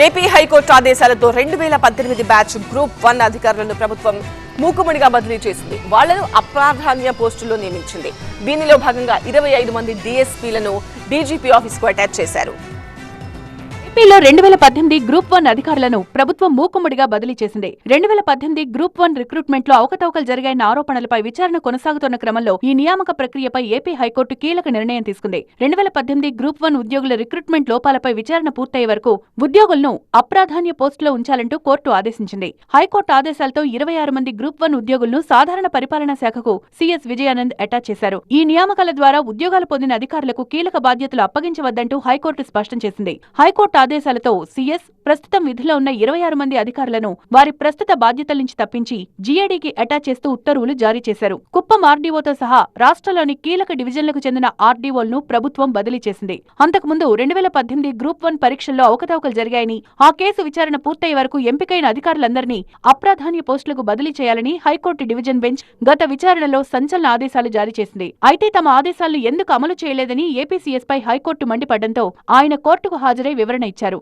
AP high court ఆదేశాలతో 2018 batch group 1 అధికారులను ప్రభుత్వం మూకుమ్మడిగా బదిలీ చేసింది. వాళ్లను అప్రాధాన్య పోస్టుల్లో నియమించింది. దీనిలో భాగంగా 25 మంది డీఎస్పీలను డీజీపీ ఆఫీస్కు అటాచ్ చేశారు. ఏపీలో 2018 గ్రూప్ 1 అధికారులను ప్రభుత్వం మూకుమ్మడిగా బదిలీ చేసింది. 2018 గ్రూప్ 1 రిక్రూట్మెంట్ లో అవకతవకలు జరిగాయన్న ఆరోపణలపై విచారణ కొనసాగుతున్న క్రమంలో ఈ నియామక ప్రక్రియపై ఏపీ హైకోర్టు కీలక నిర్ణయం తీసుకుంది. 2018 గ్రూప్ 1 ఉద్యోగుల రిక్రూట్మెంట్ లోపాలపై విచారణ పూర్తయ్యే వరకు ఉద్యోగులను అప్రాధాన్య పోస్టులో ఉంచాలంటూ కోర్టు ఆదేశించింది. హైకోర్టు ఆదేశాలతో 26 మంది గ్రూప్ 1 ఉద్యోగులను సాధారణ పరిపాలనా శాఖకు సీఎస్ విజయానంద్ అటాచ్ చేశారు. ఈ నియామకాల ద్వారా ఉద్యోగాలు పొందిన అధికారులకు కీలక బాధ్యతలు అప్పగించవద్దంటూ హైకోర్టు స్పష్టం చేసింది. హైకోర్టు ఆదేశాలతో సీఎస్ ప్రస్తుతం విధిలో ఉన్న 26 మంది అధికారులను వారి ప్రస్తుత బాధ్యతల నుంచి తప్పించి జీఏడీకి అటాచ్ చేస్తూ ఉత్తర్వులు జారీ చేశారు. కుప్పం ఆర్డీఓతో సహా రాష్ట్రంలోని కీలక డివిజన్లకు చెందిన ఆర్డీఓలను ప్రభుత్వం బదిలీ చేసింది. అంతకుముందు 2018 గ్రూప్ 1 పరీక్షల్లో అవకతవకలు జరిగాయని, ఆ కేసు విచారణ పూర్తయ్యే వరకు ఎంపికైన అధికారులందరినీ అప్రాధాన్య పోస్టులకు బదిలీ చేయాలని హైకోర్టు డివిజన్ బెంచ్ గత విచారణలో సంచలన ఆదేశాలు జారీ చేసింది. అయితే తమ ఆదేశాలను ఎందుకు అమలు చేయలేదని ఏపీ సీఎస్ పై హైకోర్టు మండిపడ్డంతో ఆయన కోర్టుకు హాజరై వివరణ ఇచ్చారు.